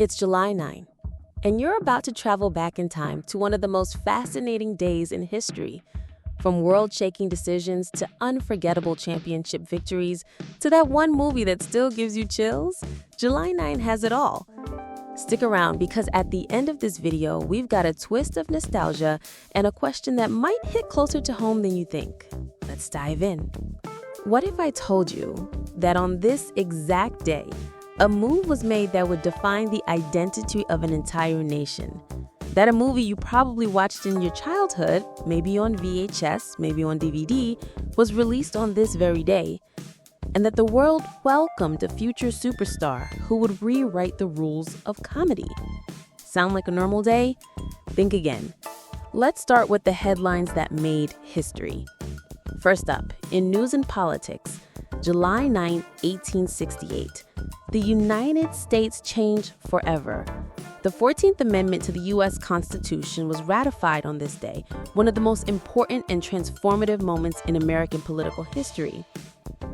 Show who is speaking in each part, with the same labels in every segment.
Speaker 1: It's July 9, and you're about to travel back in time to one of the most fascinating days in history. From world-shaking decisions to unforgettable championship victories to that one movie that still gives you chills, July 9 has it all. Stick around because at the end of this video, we've got a twist of nostalgia and a question that might hit closer to home than you think. Let's dive in. What if I told you that on this exact day, a move was made that would define the identity of an entire nation? That a movie you probably watched in your childhood, maybe on VHS, maybe on DVD, was released on this very day, and that the world welcomed a future superstar who would rewrite the rules of comedy. Sound like a normal day? Think again. Let's start with the headlines that made history. First up, in news and politics, July 9, 1868. The United States changed forever. The 14th Amendment to the U.S. Constitution was ratified on this day, one of the most important and transformative moments in American political history.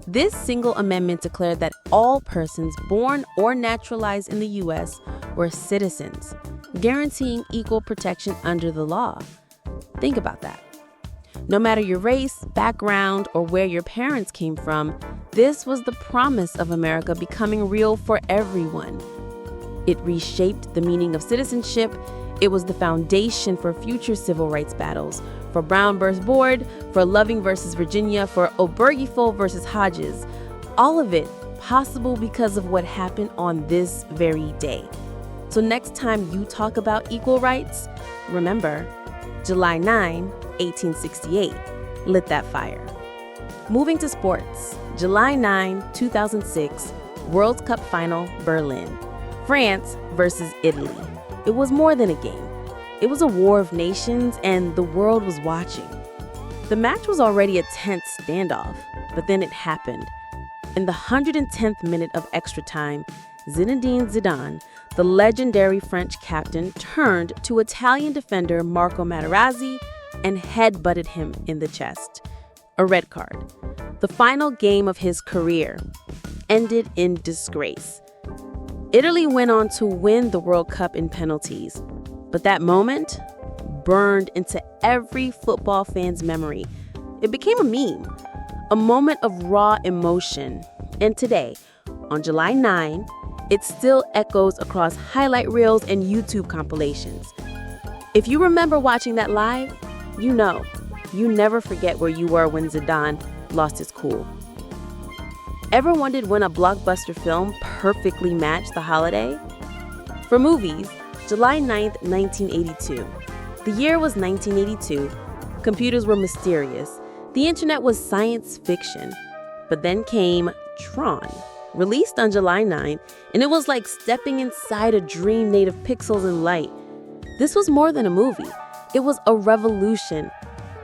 Speaker 1: This single amendment declared that all persons born or naturalized in the U.S. were citizens, guaranteeing equal protection under the law. Think about that. No matter your race, background, or where your parents came from, this was the promise of America becoming real for everyone. It reshaped the meaning of citizenship. It was the foundation for future civil rights battles, for Brown versus Board, for Loving versus Virginia, for Obergefell versus Hodges. All of it possible because of what happened on this very day. So next time you talk about equal rights, remember, July 9, 1868, lit that fire. Moving to sports, July 9, 2006, World Cup Final, Berlin. France versus Italy. It was more than a game. It was a war of nations, and the world was watching. The match was already a tense standoff, but then it happened. In the 110th minute of extra time, Zinedine Zidane, the legendary French captain, turned to Italian defender Marco Materazzi and headbutted him in the chest. A red card. The final game of his career ended in disgrace. Italy went on to win the World Cup in penalties, but that moment burned into every football fan's memory. It became a meme, a moment of raw emotion. And today, on July 9, it still echoes across highlight reels and YouTube compilations. If you remember watching that live, you know, you never forget where you were when Zidane lost his cool. Ever wondered when a blockbuster film perfectly matched the holiday? For movies, July 9th, 1982. The year was 1982. Computers were mysterious. The internet was science fiction. But then came Tron, released on July 9, and it was like stepping inside a dream made of pixels and light. This was more than a movie. It was a revolution.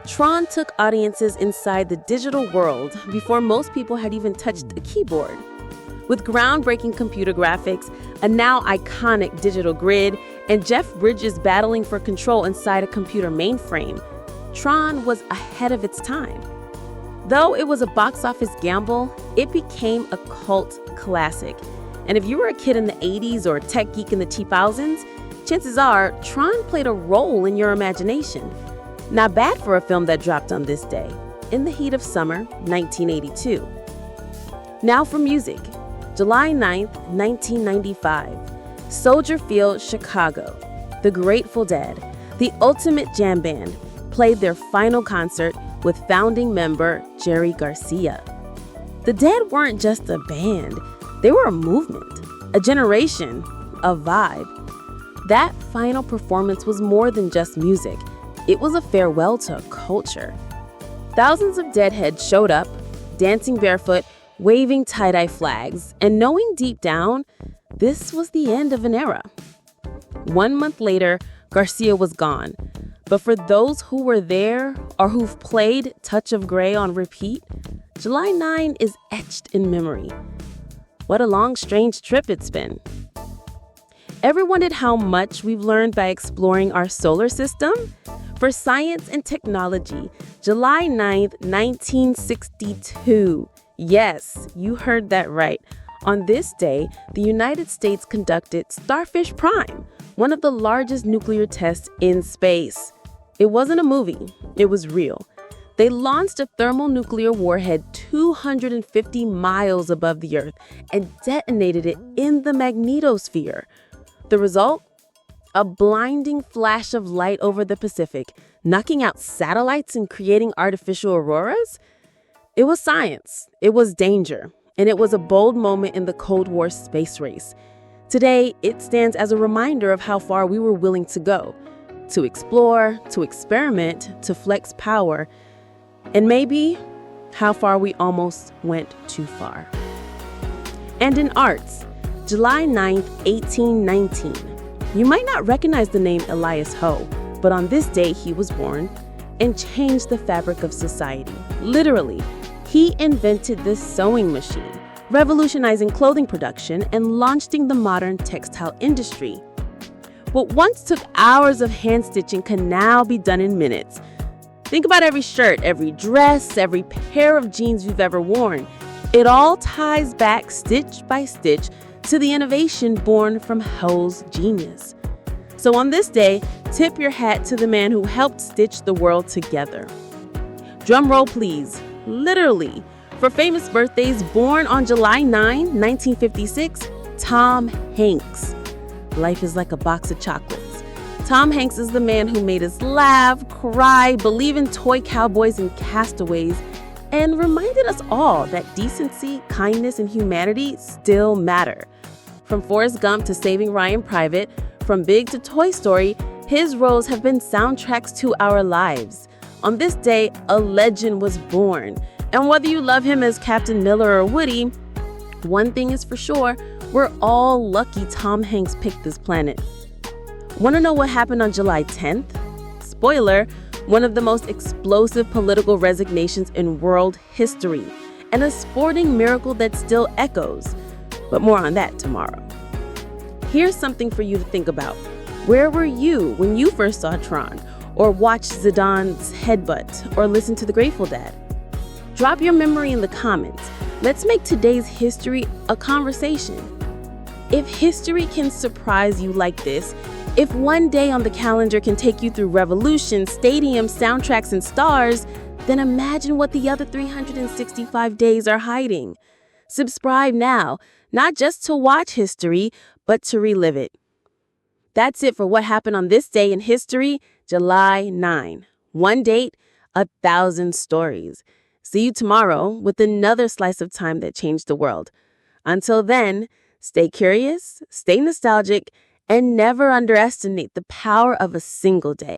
Speaker 1: Tron took audiences inside the digital world before most people had even touched a keyboard. With groundbreaking computer graphics, a now iconic digital grid, and Jeff Bridges battling for control inside a computer mainframe, Tron was ahead of its time. Though it was a box office gamble, it became a cult classic. And if you were a kid in the 80s or a tech geek in the 2000s, chances are Tron played a role in your imagination. Not bad for a film that dropped on this day, in the heat of summer, 1982. Now for music. July 9th, 1995. Soldier Field, Chicago. The Grateful Dead, the ultimate jam band, played their final concert with founding member Jerry Garcia. The Dead weren't just a band. They were a movement, a generation, a vibe. That final performance was more than just music. It was a farewell to a culture. Thousands of Deadheads showed up, dancing barefoot, waving tie-dye flags, and knowing deep down, this was the end of an era. 1 month later, Garcia was gone. But for those who were there or who've played Touch of Grey on repeat, July 9 is etched in memory. What a long, strange trip it's been. Ever wondered how much we've learned by exploring our solar system? For science and technology, July 9th, 1962. Yes, you heard that right. On this day, the United States conducted Starfish Prime, one of the largest nuclear tests in space. It wasn't a movie, it was real. They launched a thermonuclear warhead 250 miles above the Earth and detonated it in the magnetosphere. The result? A blinding flash of light over the Pacific, knocking out satellites and creating artificial auroras? It was science, it was danger, and it was a bold moment in the Cold War space race. Today, it stands as a reminder of how far we were willing to go, to explore, to experiment, to flex power, and maybe how far we almost went too far. And in arts, July 9th, 1819. You might not recognize the name Elias Howe, but on this day he was born and changed the fabric of society. Literally, he invented the sewing machine, revolutionizing clothing production and launching the modern textile industry. What once took hours of hand stitching can now be done in minutes. Think about every shirt, every dress, every pair of jeans you've ever worn. It all ties back stitch by stitch to the innovation born from Howe's genius. So on this day, tip your hat to the man who helped stitch the world together. Drum roll, please. Literally. For famous birthdays, born on July 9, 1956, Tom Hanks. Life is like a box of chocolates. Tom Hanks is the man who made us laugh, cry, believe in toy cowboys and castaways, and reminded us all that decency, kindness, and humanity still matter. From Forrest Gump to Saving Ryan Private, from Big to Toy Story, his roles have been soundtracks to our lives. On this day, a legend was born. And whether you love him as Captain Miller or Woody, one thing is for sure, we're all lucky Tom Hanks picked this planet. Want to know what happened on July 10th? Spoiler, one of the most explosive political resignations in world history, and a sporting miracle that still echoes. But more on that tomorrow. Here's something for you to think about. Where were you when you first saw Tron, or watched Zidane's headbutt, or listened to The Grateful Dead? Drop your memory in the comments. Let's make today's history a conversation. If history can surprise you like this, if one day on the calendar can take you through revolutions, stadiums, soundtracks, and stars, then imagine what the other 365 days are hiding. Subscribe now, not just to watch history, but to relive it. That's it for what happened on this day in history, July 9. One date, 1,000 stories. See you tomorrow with another slice of time that changed the world. Until then, stay curious, stay nostalgic, and never underestimate the power of a single day.